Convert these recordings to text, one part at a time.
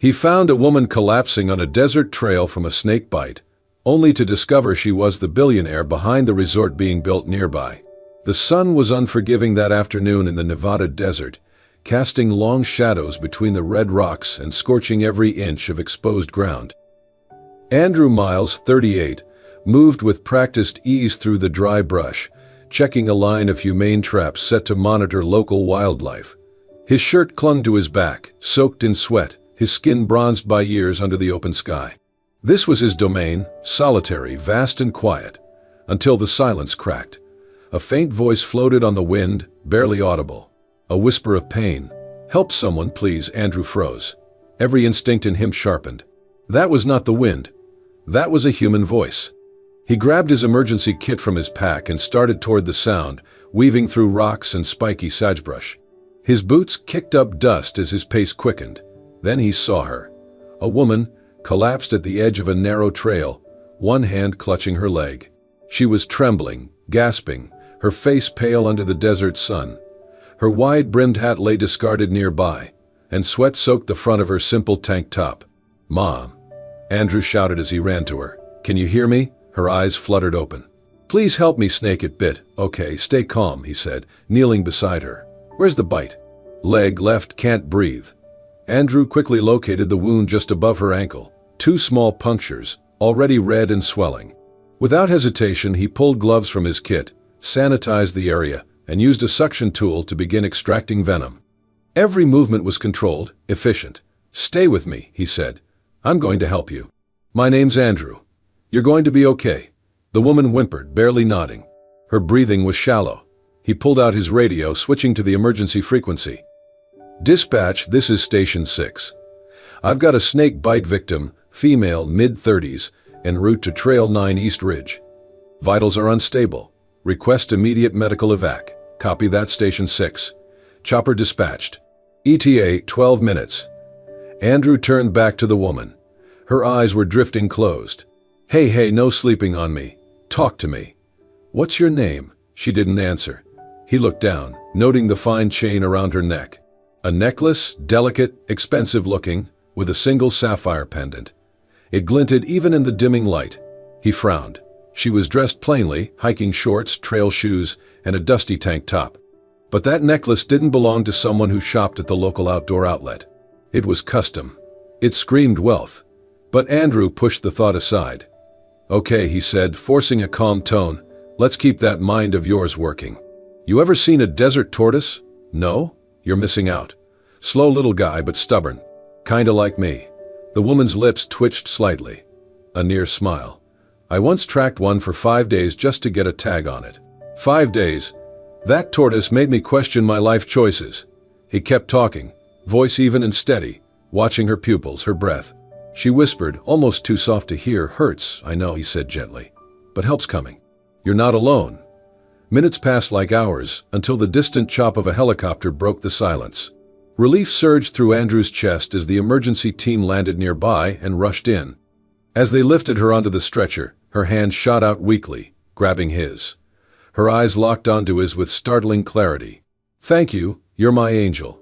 He found a woman collapsing on a desert trail from a snake bite, only to discover she was the billionaire behind the resort being built nearby. The sun was unforgiving that afternoon in the Nevada desert, casting long shadows between the red rocks and scorching every inch of exposed ground. Andrew Miles, 38, moved with practiced ease through the dry brush, checking a line of humane traps set to monitor local wildlife. His shirt clung to his back, soaked in sweat, his skin bronzed by years under the open sky. This was his domain, solitary, vast and quiet, until the silence cracked. A faint voice floated on the wind, barely audible. A whisper of pain. "Help someone, please." Andrew froze. Every instinct in him sharpened. That was not the wind. That was a human voice. He grabbed his emergency kit from his pack and started toward the sound, weaving through rocks and spiky sagebrush. His boots kicked up dust as his pace quickened. Then he saw her. A woman, collapsed at the edge of a narrow trail, one hand clutching her leg. She was trembling, gasping, her face pale under the desert sun. Her wide-brimmed hat lay discarded nearby, and sweat soaked the front of her simple tank top. "Mom," Andrew shouted as he ran to her. "Can you hear me?" Her eyes fluttered open. "Please help me." Snake it bit. "Okay, stay calm," he said, kneeling beside her. "Where's the bite?" "Leg left, can't breathe." Andrew quickly located the wound just above her ankle. 2 small punctures, already red and swelling. Without hesitation, he pulled gloves from his kit, sanitized the area, and used a suction tool to begin extracting venom. Every movement was controlled, efficient. "Stay with me," he said. "I'm going to help you." "My name's Andrew. You're going to be okay." The woman whimpered, barely nodding. Her breathing was shallow. He pulled out his radio, switching to the emergency frequency. "Dispatch, this is Station 6. I've got a snake bite victim, female, mid-30s, en route to Trail 9 East Ridge. Vitals are unstable. Request immediate medical evac." "Copy that, Station 6. Chopper dispatched." ETA 12 minutes. Andrew turned back to the woman. Her eyes were drifting closed. Hey, no sleeping on me. Talk to me." "What's your name?" She didn't answer. He looked down, noting the fine chain around her neck. A necklace, delicate, expensive-looking, with a single sapphire pendant. It glinted even in the dimming light. He frowned. She was dressed plainly, hiking shorts, trail shoes, and a dusty tank top. But that necklace didn't belong to someone who shopped at the local outdoor outlet. It was custom. It screamed wealth. But Andrew pushed the thought aside. "Okay," he said, forcing a calm tone. "Let's keep that mind of yours working. You ever seen a desert tortoise? No? You're missing out. Slow little guy, but stubborn. Kinda like me." The woman's lips twitched slightly. A near smile. "I once tracked one for 5 days just to get a tag on it." 5 days? That tortoise made me question my life choices. He kept talking, voice even and steady, watching her pupils, her breath. She whispered, almost too soft to hear. "Hurts, I know," he said gently. "But help's coming. You're not alone." Minutes passed like hours, until the distant chop of a helicopter broke the silence. Relief surged through Andrew's chest as the emergency team landed nearby and rushed in. As they lifted her onto the stretcher, her hand shot out weakly, grabbing his. Her eyes locked onto his with startling clarity. "Thank you, you're my angel."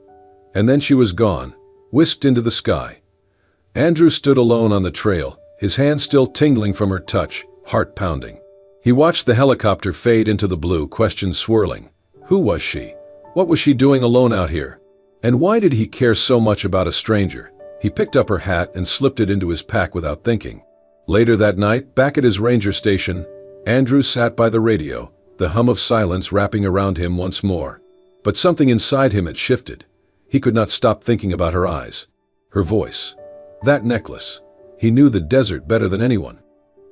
And then she was gone, whisked into the sky. Andrew stood alone on the trail, his hand still tingling from her touch, heart pounding. He watched the helicopter fade into the blue, questions swirling. Who was she? What was she doing alone out here? And why did he care so much about a stranger? He picked up her hat and slipped it into his pack without thinking. Later that night, back at his ranger station, Andrew sat by the radio, the hum of silence wrapping around him once more. But something inside him had shifted. He could not stop thinking about her eyes, her voice, that necklace. He knew the desert better than anyone.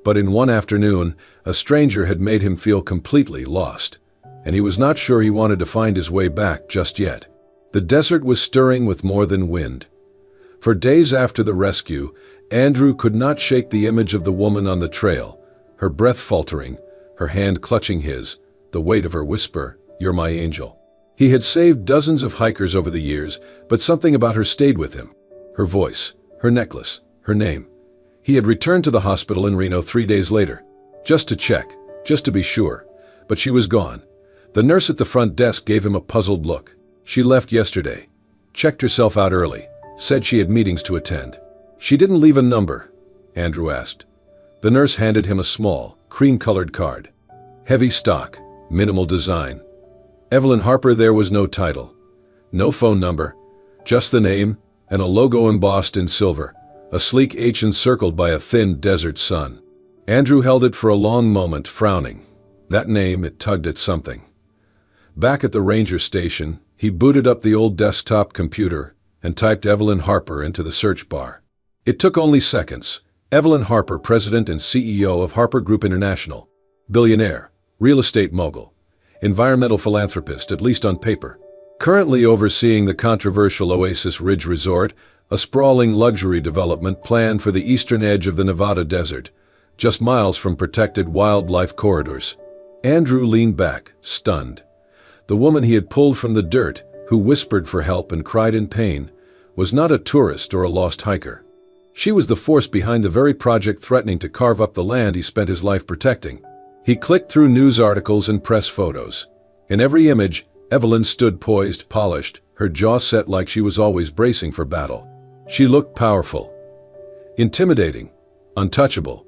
But in one afternoon, a stranger had made him feel completely lost, and he was not sure he wanted to find his way back just yet. The desert was stirring with more than wind. For days after the rescue, Andrew could not shake the image of the woman on the trail, her breath faltering, her hand clutching his, the weight of her whisper, "You're my angel." He had saved dozens of hikers over the years, but something about her stayed with him. Her voice, her necklace, her name. He had returned to the hospital in Reno 3 days later, just to check, just to be sure, but she was gone. The nurse at the front desk gave him a puzzled look. She left yesterday, checked herself out early, Said she had meetings to attend. She didn't leave a number, Andrew asked. The nurse handed him a small, cream-colored card. Heavy stock, minimal design. Evelyn Harper. There was no title. No phone number. Just the name, and a logo embossed in silver, a sleek H encircled by a thin desert sun. Andrew held it for a long moment, frowning. That name, it tugged at something. Back at the ranger station, he booted up the old desktop computer and typed Evelyn Harper into the search bar. It took only seconds. Evelyn Harper, president and CEO of Harper Group International. Billionaire, real estate mogul, environmental philanthropist, at least on paper. Currently overseeing the controversial Oasis Ridge Resort, a sprawling luxury development planned for the eastern edge of the Nevada desert, just miles from protected wildlife corridors. Andrew leaned back, stunned. The woman he had pulled from the dirt, who whispered for help and cried in pain, was not a tourist or a lost hiker. She was the force behind the very project threatening to carve up the land he spent his life protecting. He clicked through news articles and press photos. In every image, Evelyn stood poised, polished, her jaw set like she was always bracing for battle. She looked powerful, intimidating, untouchable.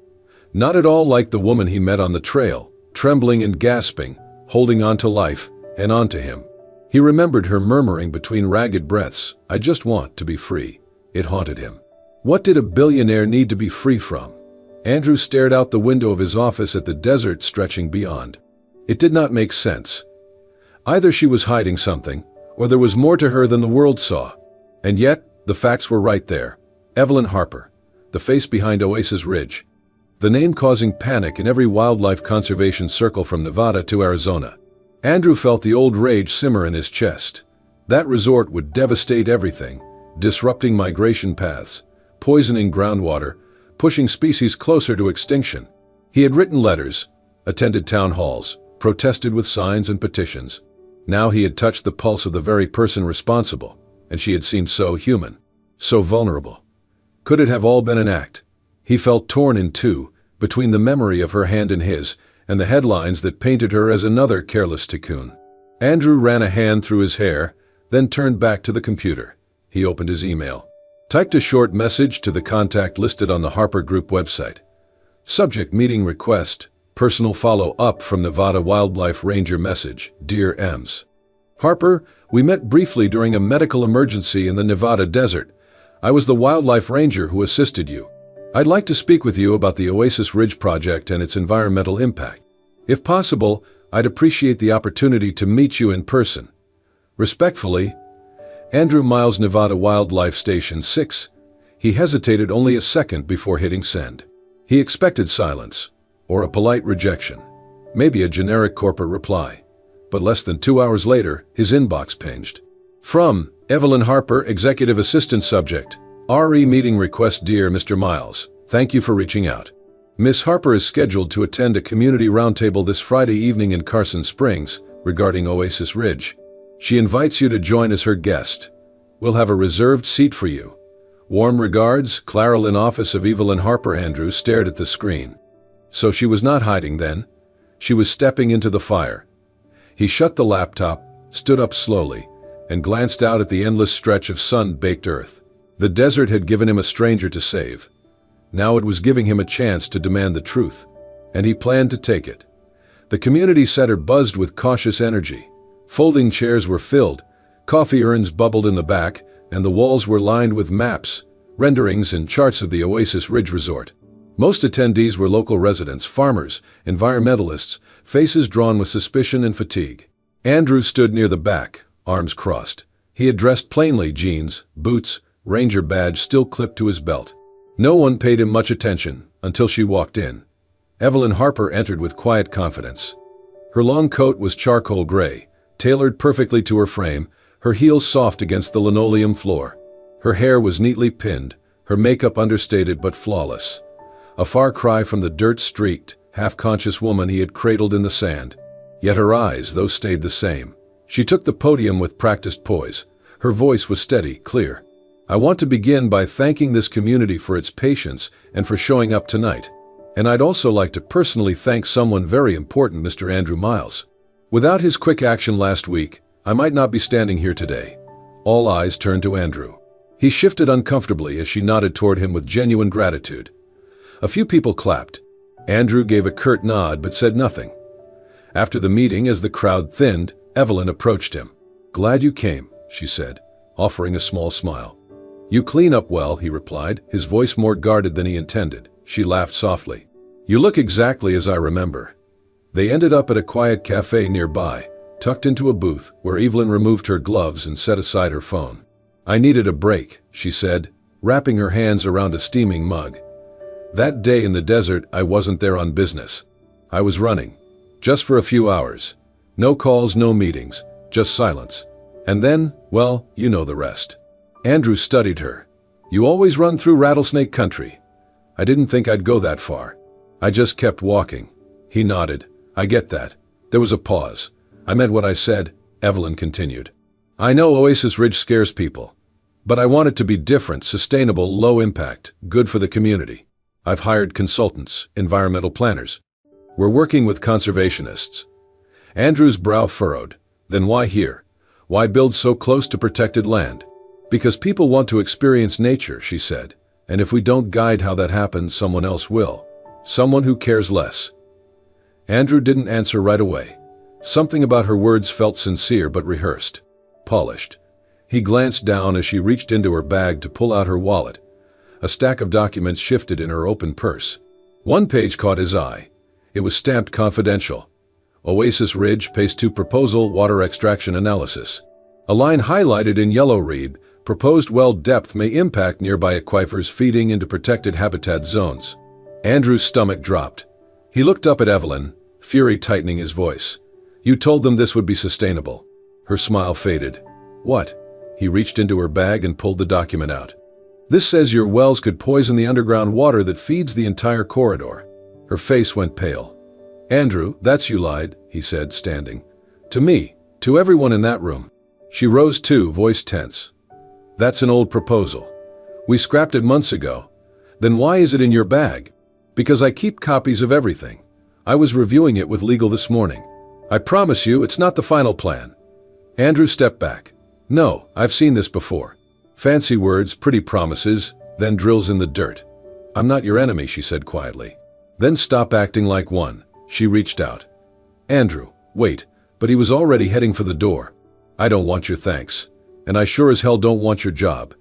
Not at all like the woman he met on the trail, trembling and gasping, holding on to life and onto him. He remembered her murmuring between ragged breaths, "I just want to be free." It haunted him. What did a billionaire need to be free from? Andrew stared out the window of his office at the desert stretching beyond. It did not make sense. Either she was hiding something, or there was more to her than the world saw. And yet, the facts were right there. Evelyn Harper, the face behind Oasis Ridge. The name causing panic in every wildlife conservation circle from Nevada to Arizona. Andrew felt the old rage simmer in his chest. That resort would devastate everything, disrupting migration paths, poisoning groundwater, pushing species closer to extinction. He had written letters, attended town halls, protested with signs and petitions. Now he had touched the pulse of the very person responsible, and she had seemed so human, so vulnerable. Could it have all been an act? He felt torn in two, between the memory of her hand in his and the headlines that painted her as another careless tycoon. Andrew ran a hand through his hair, then turned back to the computer. He opened his email. Typed a short message to the contact listed on the Harper Group website. Subject: meeting request, personal follow-up from Nevada Wildlife Ranger. Message: Dear Ems. Harper, we met briefly during a medical emergency in the Nevada desert. I was the wildlife ranger who assisted you. I'd like to speak with you about the Oasis Ridge project and its environmental impact. If possible, I'd appreciate the opportunity to meet you in person. Respectfully, Andrew Miles, Nevada Wildlife Station 6. He hesitated only a second before hitting send. He expected silence, or a polite rejection, maybe a generic corporate reply. But less than 2 hours later, his inbox pinged. From Evelyn Harper, Executive Assistant. Subject: RE meeting request. Dear Mr. Miles, thank you for reaching out. Miss Harper is scheduled to attend a community roundtable this Friday evening in Carson Springs regarding Oasis Ridge. She invites you to join as her guest. We'll have a reserved seat for you. Warm regards, Claralyn. Office of Evelyn Harper. Andrew stared at the screen. So she was not hiding then. She was stepping into the fire. He shut the laptop, stood up slowly, and glanced out at the endless stretch of sun-baked earth. The desert had given him a stranger to save. Now it was giving him a chance to demand the truth, and he planned to take it. The community center buzzed with cautious energy. Folding chairs were filled, coffee urns bubbled in the back, and the walls were lined with maps, renderings, and charts of the Oasis Ridge Resort. Most attendees were local residents, farmers, environmentalists, faces drawn with suspicion and fatigue. Andrew stood near the back, arms crossed. He had dressed plainly: jeans, boots, ranger badge still clipped to his belt. No one paid him much attention until she walked in. Evelyn Harper entered with quiet confidence. Her long coat was charcoal gray, tailored perfectly to her frame, her heels soft against the linoleum floor. Her hair was neatly pinned, her makeup understated but flawless. A far cry from the dirt-streaked, half-conscious woman he had cradled in the sand. Yet her eyes, those stayed the same. She took the podium with practiced poise. Her voice was steady, clear. I want to begin by thanking this community for its patience and for showing up tonight. And I'd also like to personally thank someone very important, Mr. Andrew Miles. Without his quick action last week, I might not be standing here today. All eyes turned to Andrew. He shifted uncomfortably as she nodded toward him with genuine gratitude. A few people clapped. Andrew gave a curt nod but said nothing. After the meeting, as the crowd thinned, Evelyn approached him. "Glad you came," she said, offering a small smile. "You clean up well," he replied, his voice more guarded than he intended. She laughed softly. "You look exactly as I remember." They ended up at a quiet cafe nearby, tucked into a booth where Evelyn removed her gloves and set aside her phone. "I needed a break," she said, wrapping her hands around a steaming mug. "That day in the desert, I wasn't there on business. I was running. Just for a few hours. No calls, no meetings, just silence. And then, well, you know the rest." Andrew studied her. "You always run through rattlesnake country." "I didn't think I'd go that far. I just kept walking." He nodded. "I get that." There was a pause. "I meant what I said," Evelyn continued. "I know Oasis Ridge scares people. But I want it to be different, sustainable, low impact, good for the community. I've hired consultants, environmental planners. We're working with conservationists." Andrew's brow furrowed. "Then why here? Why build so close to protected land?" "Because people want to experience nature," she said. "And if we don't guide how that happens, someone else will. Someone who cares less." Andrew didn't answer right away. Something about her words felt sincere but rehearsed, polished. He glanced down as she reached into her bag to pull out her wallet. A stack of documents shifted in her open purse. One page caught his eye. It was stamped confidential. Oasis Ridge Phase 2 Proposal Water Extraction Analysis. A line highlighted in yellow read, "Proposed well depth may impact nearby aquifers feeding into protected habitat zones." Andrew's stomach dropped. He looked up at Evelyn, fury tightening his voice. "You told them this would be sustainable." Her smile faded. "What?" He reached into her bag and pulled the document out. "This says your wells could poison the underground water that feeds the entire corridor." Her face went pale. "Andrew, that's you lied," he said, standing. "To me, to everyone in that room." She rose too, voice tense. "That's an old proposal. We scrapped it months ago. Then why is it in your bag?" "Because I keep copies of everything. I was reviewing it with legal this morning. I promise you it's not the final plan." Andrew stepped back. "No, I've seen this before. Fancy words, pretty promises, then drills in the dirt." "I'm not your enemy," she said quietly. "Then stop acting like one." She reached out. "Andrew, wait," but he was already heading for the door. "I don't want your thanks. And I sure as hell don't want your job."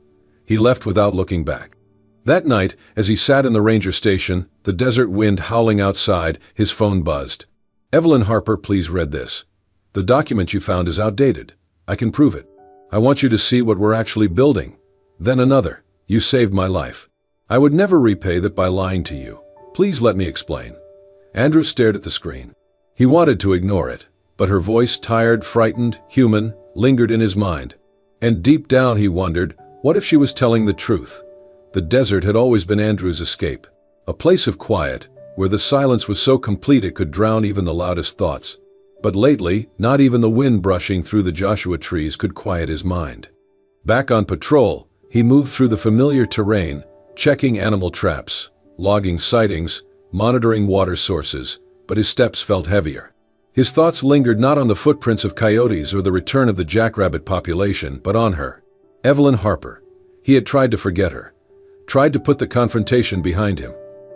He left without looking back. That night, as he sat in the ranger station, the desert wind howling outside, his phone buzzed. "Evelyn Harper, please read this. The document you found is outdated. I can prove it. I want you to see what we're actually building." Then another. "You saved my life. I would never repay that by lying to you. Please let me explain." Andrew stared at the screen. He wanted to ignore it, but her voice, tired, frightened, human, lingered in his mind. And deep down he wondered, what if she was telling the truth? The desert had always been Andrew's escape, a place of quiet, where the silence was so complete it could drown even the loudest thoughts. But lately, not even the wind brushing through the Joshua trees could quiet his mind. Back on patrol, he moved through the familiar terrain, checking animal traps, logging sightings, monitoring water sources, but his steps felt heavier. His thoughts lingered not on the footprints of coyotes or the return of the jackrabbit population, but on her. Evelyn Harper. He had tried to forget her, tried to put the confrontation behind him.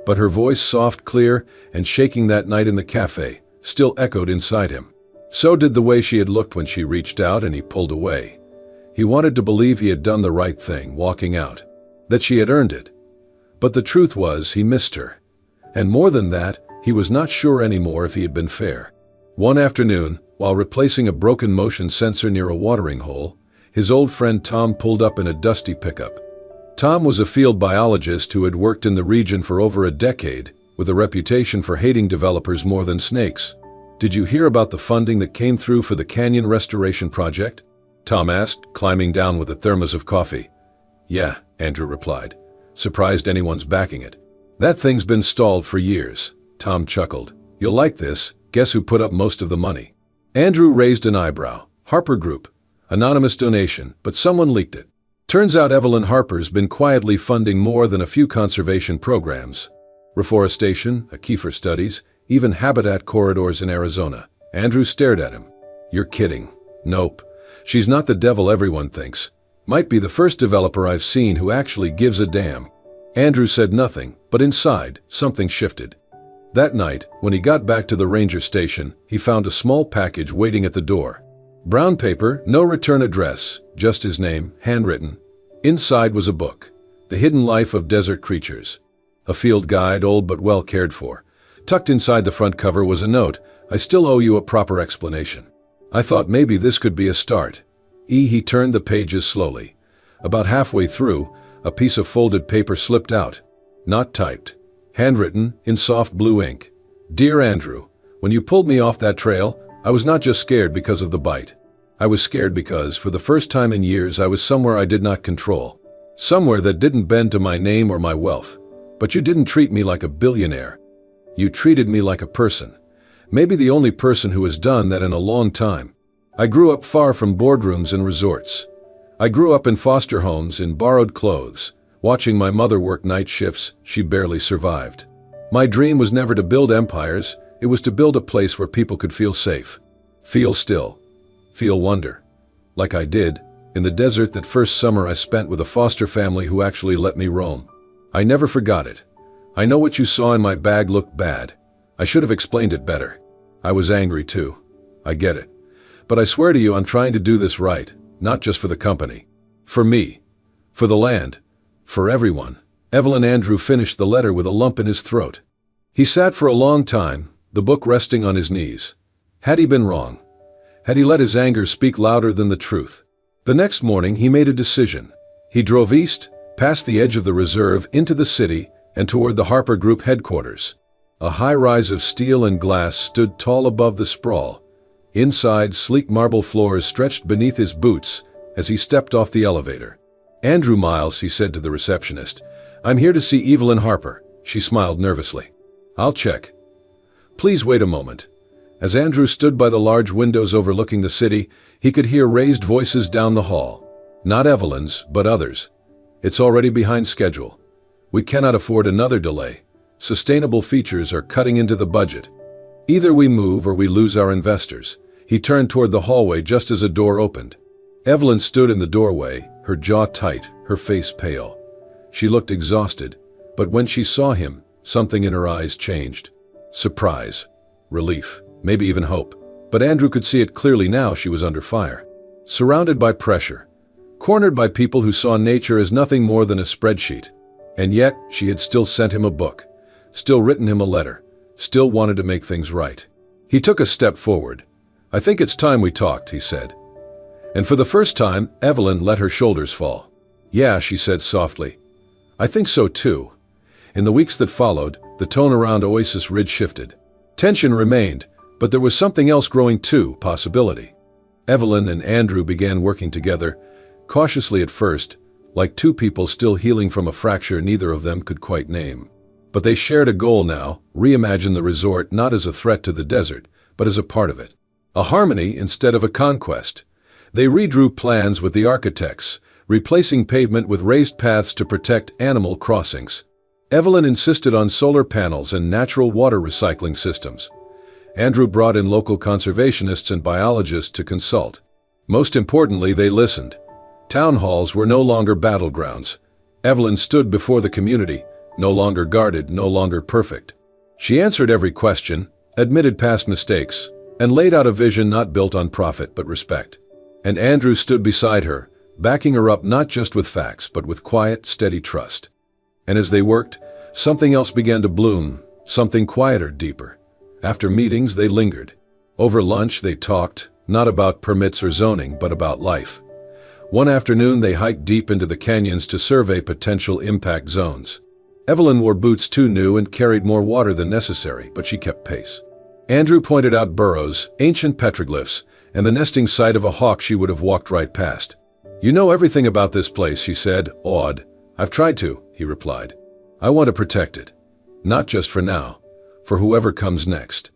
But her voice, soft, clear, and shaking that night in the cafe, still echoed inside him. So did the way she had looked when she reached out and he pulled away. He wanted to believe he had done the right thing, walking out, that she had earned it. But the truth was, he missed her. And more than that, he was not sure anymore if he had been fair. One afternoon, while replacing a broken motion sensor near a watering hole, his old friend Tom pulled up in a dusty pickup. Tom was a field biologist who had worked in the region for over a decade, with a reputation for hating developers more than snakes. "Did you hear about the funding that came through for the canyon restoration project?" Tom asked, climbing down with a thermos of coffee. "Yeah," Andrew replied, surprised anyone's backing it. "That thing's been stalled for years." Tom chuckled. "You'll like this. Guess who put up most of the money?" Andrew raised an eyebrow. "Harper Group. Anonymous donation, but someone leaked it. Turns out Evelyn Harper's been quietly funding more than a few conservation programs. Reforestation, aquifer studies, even habitat corridors in Arizona." Andrew stared at him. "You're kidding." "Nope. She's not the devil everyone thinks. Might be the first developer I've seen who actually gives a damn. Andrew said nothing, but inside, something shifted. That night, when he got back to the ranger station, he found a small package waiting at the door. Brown paper, no return address, just his name, handwritten. Inside was a book, The Hidden Life of Desert Creatures. A field guide, old but well cared for. Tucked inside the front cover was a note, "I still owe you a proper explanation." I thought maybe this could be a start. He turned the pages slowly. About halfway through, a piece of folded paper slipped out. Not typed. Handwritten, in soft blue ink. "Dear Andrew, when you pulled me off that trail, I was not just scared because of the bite. I was scared because, for the first time in years, I was somewhere I did not control. Somewhere that didn't bend to my name or my wealth. But you didn't treat me like a billionaire. You treated me like a person. Maybe the only person who has done that in a long time. I grew up far from boardrooms and resorts. I grew up in foster homes in borrowed clothes, watching my mother work night shifts. She barely survived. My dream was never to build empires, it was to build a place where people could feel safe. Feel still. Feel wonder. Like I did, in the desert that first summer I spent with a foster family who actually let me roam. I never forgot it. I know what you saw in my bag looked bad. I should have explained it better. I was angry too. I get it. But I swear to you I'm trying to do this right, not just for the company. For me. For the land. For everyone." Evelyn Andrew finished the letter with a lump in his throat. He sat for a long time, the book resting on his knees. Had he been wrong? Had he let his anger speak louder than the truth? The next morning he made a decision. He drove east, past the edge of the reserve, into the city, and toward the Harper Group headquarters. A high rise of steel and glass stood tall above the sprawl. Inside, sleek marble floors stretched beneath his boots as he stepped off the elevator. "Andrew Miles," he said to the receptionist. "I'm here to see Evelyn Harper." She smiled nervously. "I'll check." "Please wait a moment." As Andrew stood by the large windows overlooking the city, he could hear raised voices down the hall. Not Evelyn's, but others. "It's already behind schedule. We cannot afford another delay. Sustainable features are cutting into the budget. Either we move or we lose our investors." He turned toward the hallway just as a door opened. Evelyn stood in the doorway, her jaw tight, her face pale. She looked exhausted, but when she saw him, something in her eyes changed. Surprise, relief, maybe even hope. But Andrew could see it clearly now. She was under fire. Surrounded by pressure. Cornered by people who saw nature as nothing more than a spreadsheet. And yet, she had still sent him a book. Still written him a letter. Still wanted to make things right. He took a step forward. "I think it's time we talked," he said. And for the first time, Evelyn let her shoulders fall. "Yeah," she said softly. "I think so too." In the weeks that followed, the tone around Oasis Ridge shifted. Tension remained, but there was something else growing too, possibility. Evelyn and Andrew began working together, cautiously at first, like two people still healing from a fracture neither of them could quite name. But they shared a goal now, reimagine the resort not as a threat to the desert, but as a part of it. A harmony instead of a conquest. They redrew plans with the architects, replacing pavement with raised paths to protect animal crossings. Evelyn insisted on solar panels and natural water recycling systems. Andrew brought in local conservationists and biologists to consult. Most importantly, they listened. Town halls were no longer battlegrounds. Evelyn stood before the community, no longer guarded, no longer perfect. She answered every question, admitted past mistakes, and laid out a vision not built on profit but respect. And Andrew stood beside her, backing her up not just with facts but with quiet, steady trust. And as they worked, something else began to bloom, something quieter, deeper. After meetings, they lingered. Over lunch, they talked, not about permits or zoning, but about life. One afternoon, they hiked deep into the canyons to survey potential impact zones. Evelyn wore boots too new and carried more water than necessary, but she kept pace. Andrew pointed out burrows, ancient petroglyphs, and the nesting site of a hawk she would have walked right past. "You know everything about this place," she said, awed. "I've tried to," he replied. "I want to protect it. Not just for now, for whoever comes next."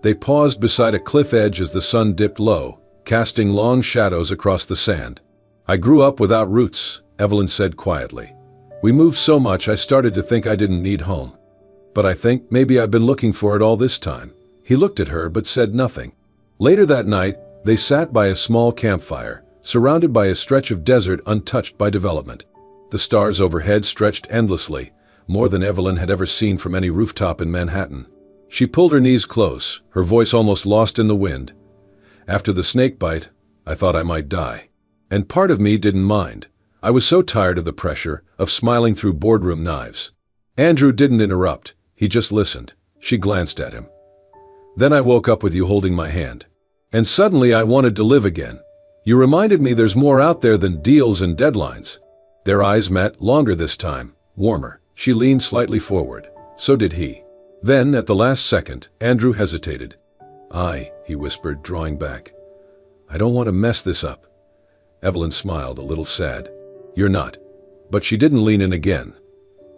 They paused beside a cliff edge as the sun dipped low, casting long shadows across the sand. "I grew up without roots," Evelyn said quietly. "We moved so much I started to think I didn't need home. But I think maybe I've been looking for it all this time." He looked at her but said nothing. Later that night, they sat by a small campfire, surrounded by a stretch of desert untouched by development. The stars overhead stretched endlessly, more than Evelyn had ever seen from any rooftop in Manhattan. She pulled her knees close, her voice almost lost in the wind. After the snake bite, I thought I might die. And part of me didn't mind. I was so tired of the pressure, of smiling through boardroom knives. Andrew didn't interrupt, he just listened. She glanced at him. Then I woke up with you holding my hand. And suddenly I wanted to live again. You reminded me there's more out there than deals and deadlines. Their eyes met, longer this time, warmer. She leaned slightly forward. So did he. Then, at the last second, Andrew hesitated. He whispered, drawing back. I don't want to mess this up. Evelyn smiled, a little sad. You're not. But she didn't lean in again.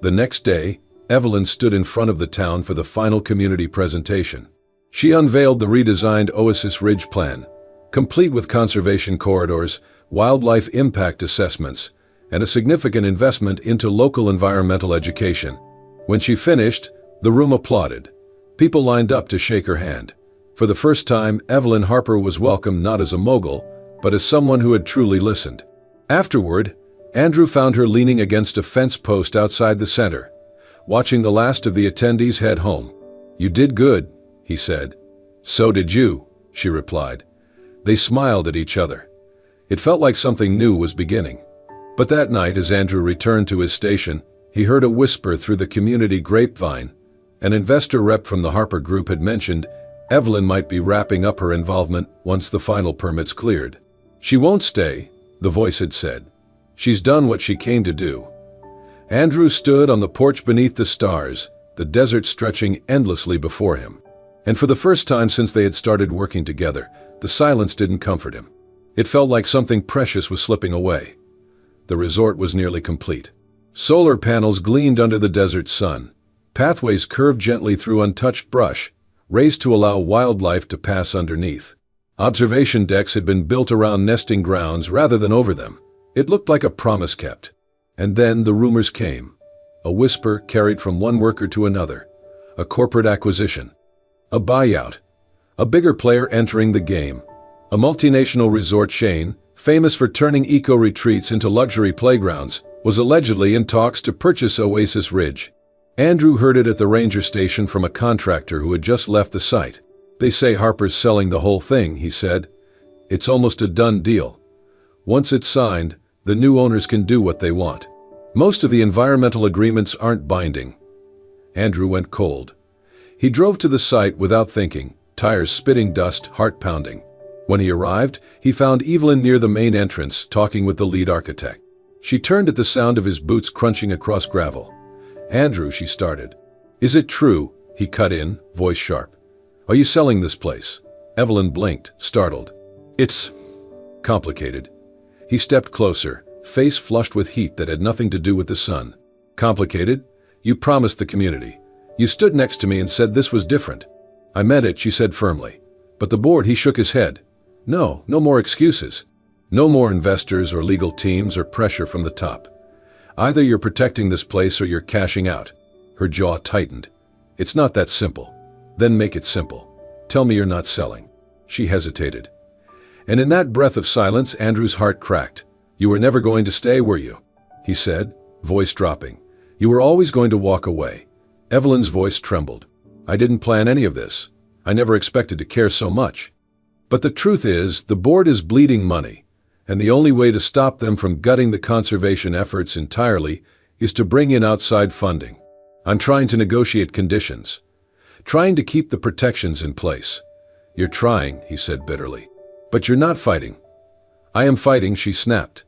The next day, Evelyn stood in front of the town for the final community presentation. She unveiled the redesigned Oasis Ridge Plan, complete with conservation corridors, wildlife impact assessments, and a significant investment into local environmental education. When she finished, the room applauded. People lined up to shake her hand. For the first time, Evelyn Harper was welcomed not as a mogul, but as someone who had truly listened. Afterward, Andrew found her leaning against a fence post outside the center, watching the last of the attendees head home. You did good, he said. So did you, she replied. They smiled at each other. It felt like something new was beginning. But that night, as Andrew returned to his station, he heard a whisper through the community grapevine. An investor rep from the Harper Group had mentioned Evelyn might be wrapping up her involvement once the final permits cleared. She won't stay, the voice had said. She's done what she came to do. Andrew stood on the porch beneath the stars, the desert stretching endlessly before him. And for the first time since they had started working together, the silence didn't comfort him. It felt like something precious was slipping away. The resort was nearly complete. Solar panels gleamed under the desert sun. Pathways curved gently through untouched brush, raised to allow wildlife to pass underneath. Observation decks had been built around nesting grounds rather than over them. It looked like a promise kept. And then the rumors came. A whisper carried from one worker to another. A corporate acquisition. A buyout. A bigger player entering the game. A multinational resort chain, famous for turning eco-retreats into luxury playgrounds, was allegedly in talks to purchase Oasis Ridge. Andrew heard it at the ranger station from a contractor who had just left the site. They say Harper's selling the whole thing, he said. It's almost a done deal. Once it's signed, the new owners can do what they want. Most of the environmental agreements aren't binding. Andrew went cold. He drove to the site without thinking, tires spitting dust, heart pounding. When he arrived, he found Evelyn near the main entrance, talking with the lead architect. She turned at the sound of his boots crunching across gravel. Andrew, she started. Is it true? He cut in, voice sharp. Are you selling this place? Evelyn blinked, startled. It's complicated. He stepped closer, face flushed with heat that had nothing to do with the sun. Complicated? You promised the community. You stood next to me and said this was different. I meant it, she said firmly. But the board, he shook his head. No more excuses. No more investors or legal teams or pressure from the top. Either you're protecting this place or you're cashing out. Her jaw tightened. It's not that simple. Then make it simple. Tell me you're not selling. She hesitated. And in that breath of silence, Andrew's heart cracked. You were never going to stay, were you? He said, voice dropping. You were always going to walk away. Evelyn's voice trembled. I didn't plan any of this. I never expected to care so much. But the truth is, the board is bleeding money, and the only way to stop them from gutting the conservation efforts entirely is to bring in outside funding. I'm trying to negotiate conditions, trying to keep the protections in place. You're trying, he said bitterly. But you're not fighting. I am fighting, she snapped.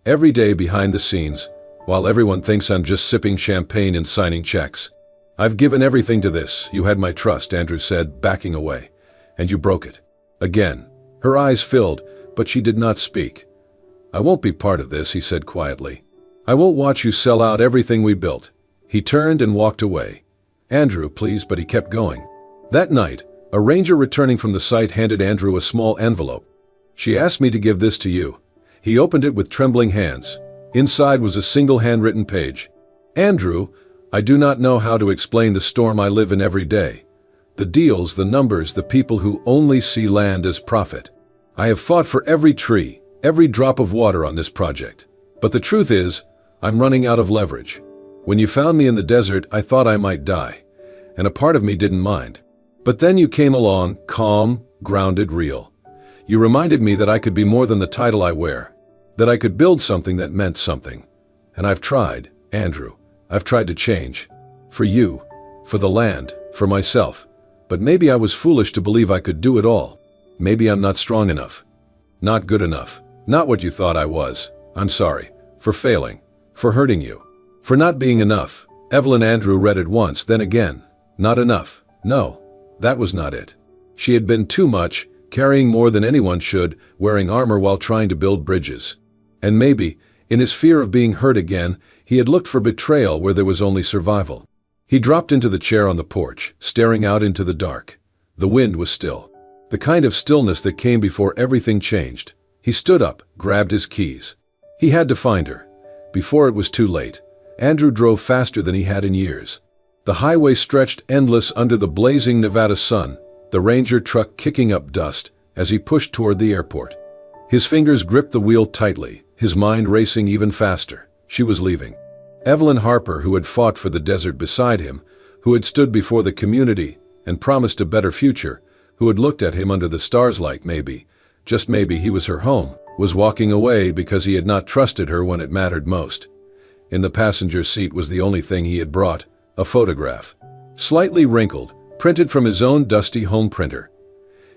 Every day behind the scenes, while everyone thinks I'm just sipping champagne and signing checks. I've given everything to this. You had my trust, Andrew said, backing away. And you broke it. Again. Her eyes filled, but she did not speak. I won't be part of this, he said quietly. I won't watch you sell out everything we built. He turned and walked away. Andrew, please, but he kept going. That night, a ranger returning from the site handed Andrew a small envelope. She asked me to give this to you. He opened it with trembling hands. Inside was a single handwritten page. Andrew, I do not know how to explain the storm I live in every day. The deals, the numbers, the people who only see land as profit. I have fought for every tree, every drop of water on this project. But the truth is, I'm running out of leverage. When you found me in the desert, I thought I might die, and a part of me didn't mind. But then you came along, calm, grounded, real. You reminded me that I could be more than the title I wear, that I could build something that meant something. And I've tried, Andrew. I've tried to change. For you, for the land, for myself. But maybe I was foolish to believe I could do it all. Maybe I'm not strong enough. Not good enough. Not what you thought I was. I'm sorry. For failing. For hurting you. For not being enough. Evelyn Andrew read it once, then again. Not enough. No, that was not it. She had been too much, carrying more than anyone should, wearing armor while trying to build bridges. And maybe, in his fear of being hurt again, he had looked for betrayal where there was only survival. He dropped into the chair on the porch, staring out into the dark. The wind was still. The kind of stillness that came before everything changed. He stood up, grabbed his keys. He had to find her. Before it was too late, Andrew drove faster than he had in years. The highway stretched endless under the blazing Nevada sun, the Ranger truck kicking up dust as he pushed toward the airport. His fingers gripped the wheel tightly, his mind racing even faster. She was leaving. Evelyn Harper, who had fought for the desert beside him, who had stood before the community and promised a better future, who had looked at him under the stars like maybe, just maybe he was her home, was walking away because he had not trusted her when it mattered most. In the passenger seat was the only thing he had brought, a photograph. Slightly wrinkled, printed from his own dusty home printer.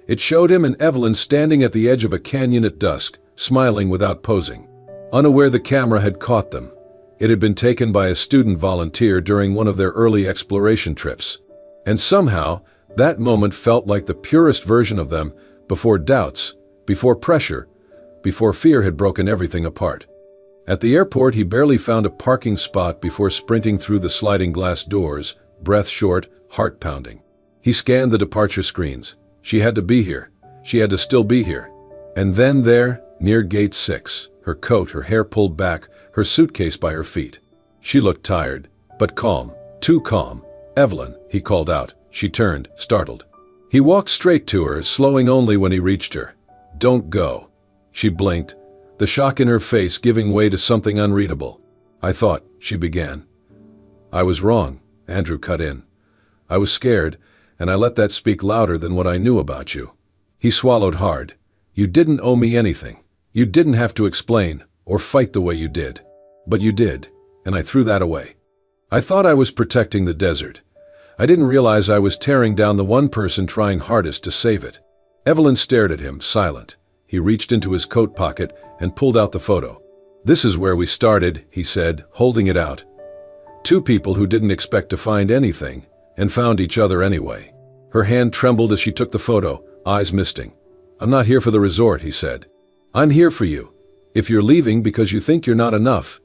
It showed him and Evelyn standing at the edge of a canyon at dusk, smiling without posing. Unaware the camera had caught them. It had been taken by a student volunteer during one of their early exploration trips. And somehow, that moment felt like the purest version of them, before doubts, before pressure, before fear had broken everything apart. At the airport, he barely found a parking spot before sprinting through the sliding glass doors, breath short, heart pounding. He scanned the departure screens. She had to be here. She had to still be here. And then there, near gate 6, her coat, her hair pulled back, her suitcase by her feet. She looked tired, but calm, too calm. "Evelyn," he called out. She turned, startled. He walked straight to her, slowing only when he reached her. "Don't go." She blinked, the shock in her face giving way to something unreadable. "I thought," she began. "I was wrong," Andrew cut in. "I was scared, and I let that speak louder than what I knew about you." He swallowed hard. "You didn't owe me anything. You didn't have to explain, or fight the way you did. But you did, and I threw that away. I thought I was protecting the desert. I didn't realize I was tearing down the one person trying hardest to save it." Evelyn stared at him, silent. He reached into his coat pocket and pulled out the photo. "This is where we started," he said, holding it out. "Two people who didn't expect to find anything, and found each other anyway." Her hand trembled as she took the photo, eyes misting. "I'm not here for the resort," he said. "I'm here for you. If you're leaving because you think you're not enough,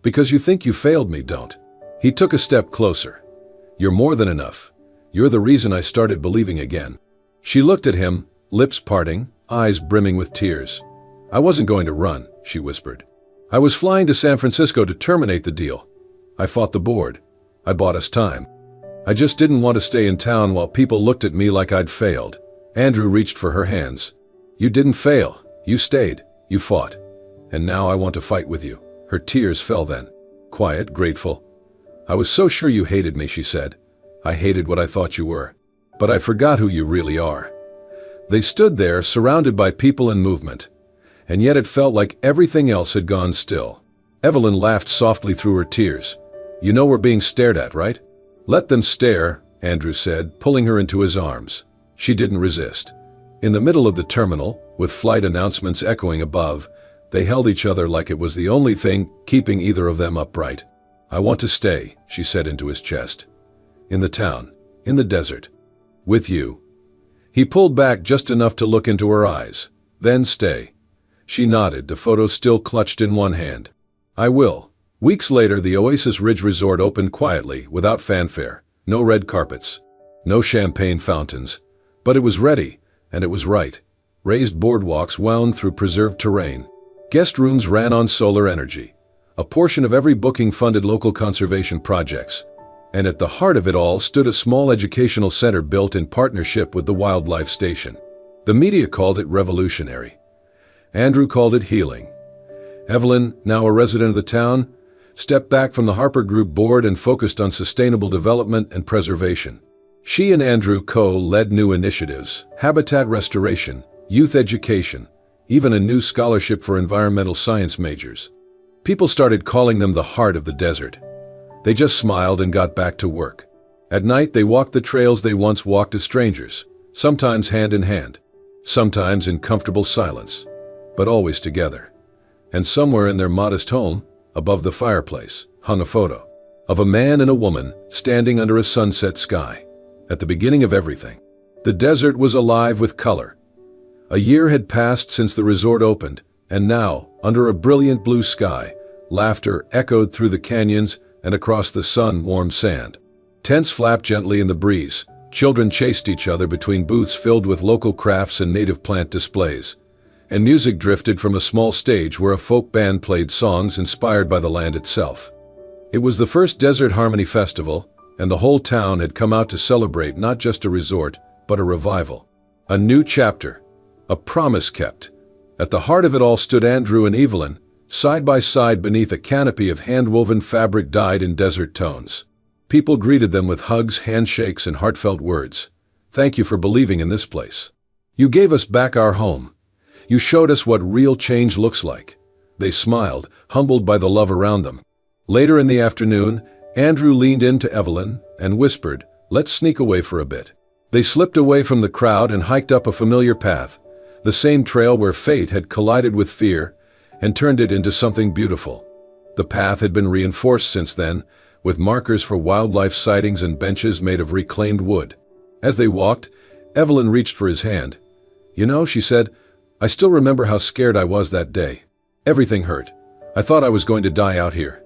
because you think you failed me, don't." He took a step closer. "You're more than enough. You're the reason I started believing again." She looked at him, lips parting, eyes brimming with tears. "I wasn't going to run," she whispered. "I was flying to San Francisco to terminate the deal. I fought the board. I bought us time. I just didn't want to stay in town while people looked at me like I'd failed." Andrew reached for her hands. "You didn't fail. You stayed. You fought. And now I want to fight with you." Her tears fell then. Quiet, grateful. "I was so sure you hated me," she said. "I hated what I thought you were. But I forgot who you really are." They stood there, surrounded by people and movement. And yet it felt like everything else had gone still. Evelyn laughed softly through her tears. "You know we're being stared at, right?" "Let them stare," Andrew said, pulling her into his arms. She didn't resist. In the middle of the terminal, with flight announcements echoing above, they held each other like it was the only thing keeping either of them upright. "I want to stay," she said into his chest. "In the town, in the desert, with you." He pulled back just enough to look into her eyes. "Then stay." She nodded, the photo still clutched in one hand. "I will." Weeks later, the Oasis Ridge Resort opened quietly, without fanfare. No red carpets. No champagne fountains. But it was ready, and it was right. Raised boardwalks wound through preserved terrain. Guest rooms ran on solar energy. A portion of every booking funded local conservation projects. And at the heart of it all stood a small educational center built in partnership with the wildlife station. The media called it revolutionary. Andrew called it healing. Evelyn, now a resident of the town, stepped back from the Harper Group board and focused on sustainable development and preservation. She and Andrew co-led new initiatives, habitat restoration, youth education, even a new scholarship for environmental science majors. People started calling them the heart of the desert. They just smiled and got back to work. At night, they walked the trails they once walked as strangers, sometimes hand in hand, sometimes in comfortable silence, but always together. And somewhere in their modest home, above the fireplace, hung a photo of a man and a woman standing under a sunset sky. At the beginning of everything, the desert was alive with color. A year had passed since the resort opened, and now, under a brilliant blue sky, laughter echoed through the canyons and across the sun-warmed sand. Tents flapped gently in the breeze. Children chased each other between booths filled with local crafts and native plant displays. And music drifted from a small stage where a folk band played songs inspired by the land itself. It was the first Desert Harmony Festival, and the whole town had come out to celebrate not just a resort, but a revival. A new chapter. A promise kept. At the heart of it all stood Andrew and Evelyn, side by side beneath a canopy of hand-woven fabric dyed in desert tones. People greeted them with hugs, handshakes, and heartfelt words. Thank you for believing in this place. You gave us back our home. You showed us what real change looks like. They smiled, humbled by the love around them. Later in the afternoon, Andrew leaned into Evelyn and whispered, "Let's sneak away for a bit." They slipped away from the crowd and hiked up a familiar path, the same trail where fate had collided with fear and turned it into something beautiful. The path had been reinforced since then, with markers for wildlife sightings and benches made of reclaimed wood. As they walked, Evelyn reached for his hand. "You know," she said, "I still remember how scared I was that day. Everything hurt. I thought I was going to die out here."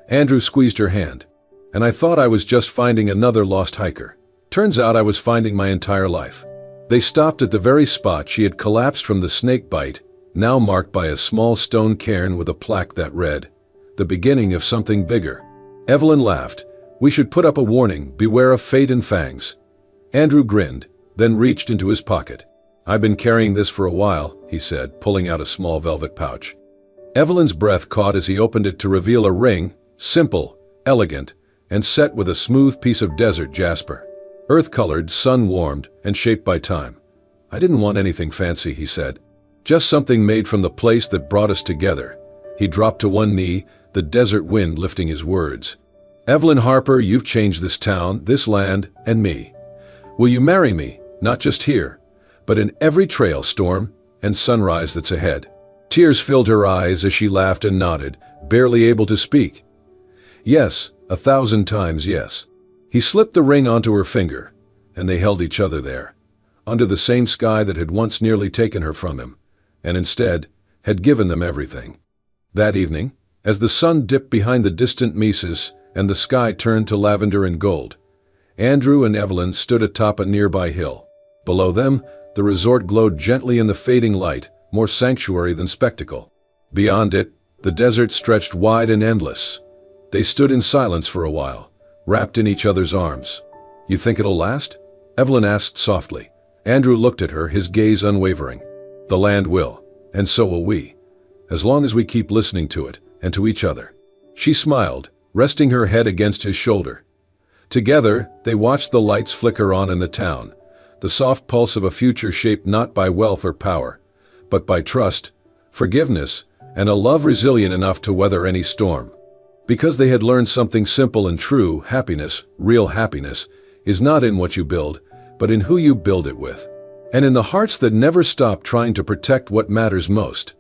Andrew squeezed her hand. "And I thought I was just finding another lost hiker. Turns out I was finding my entire life." They stopped at the very spot she had collapsed from the snake bite, now marked by a small stone cairn with a plaque that read, "The beginning of something bigger." Evelyn laughed. "We should put up a warning, beware of fate and fangs." Andrew grinned, then reached into his pocket. "I've been carrying this for a while," he said, pulling out a small velvet pouch. Evelyn's breath caught as he opened it to reveal a ring, simple, elegant, and set with a smooth piece of desert jasper. Earth-colored, sun-warmed, and shaped by time. "I didn't want anything fancy," he said. "Just something made from the place that brought us together." He dropped to one knee, the desert wind lifting his words. "Evelyn Harper, you've changed this town, this land, and me. Will you marry me, not just here, but in every trail, storm, and sunrise that's ahead?" Tears filled her eyes as she laughed and nodded, barely able to speak. "Yes, 1,000 times yes." He slipped the ring onto her finger, and they held each other there, under the same sky that had once nearly taken her from him, and instead had given them everything. That evening, as the sun dipped behind the distant mesas and the sky turned to lavender and gold, Andrew and Evelyn stood atop a nearby hill. Below them, the resort glowed gently in the fading light, more sanctuary than spectacle. Beyond it, the desert stretched wide and endless. They stood in silence for a while, wrapped in each other's arms. "You think it'll last?" Evelyn asked softly. Andrew looked at her, his gaze unwavering. "The land will, and so will we, as long as we keep listening to it and to each other." She smiled, resting her head against his shoulder. Together, they watched the lights flicker on in the town, the soft pulse of a future shaped not by wealth or power, but by trust, forgiveness, and a love resilient enough to weather any storm. Because they had learned something simple and true, happiness, real happiness, is not in what you build, but in who you build it with. And in the hearts that never stop trying to protect what matters most.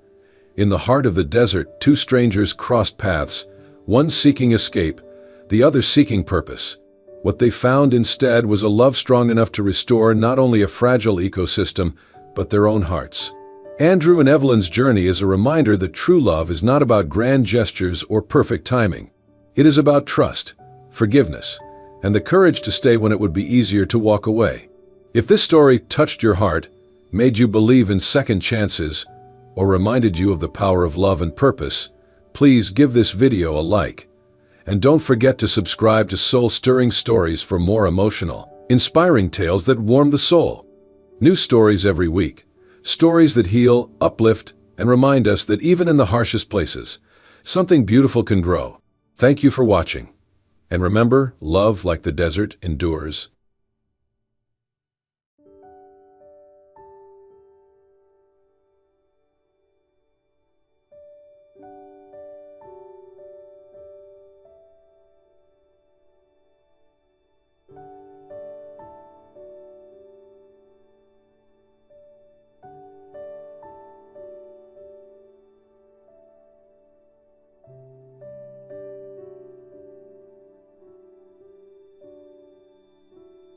In the heart of the desert, two strangers crossed paths, one seeking escape, the other seeking purpose. What they found instead was a love strong enough to restore not only a fragile ecosystem, but their own hearts. Andrew and Evelyn's journey is a reminder that true love is not about grand gestures or perfect timing. It is about trust, forgiveness, and the courage to stay when it would be easier to walk away. If this story touched your heart, made you believe in second chances, or reminded you of the power of love and purpose, please give this video a like. And don't forget to subscribe to Soul-Stirring Stories for more emotional, inspiring tales that warm the soul. New stories every week. Stories that heal, uplift, and remind us that even in the harshest places, something beautiful can grow. Thank you for watching. And remember, love, like the desert, endures.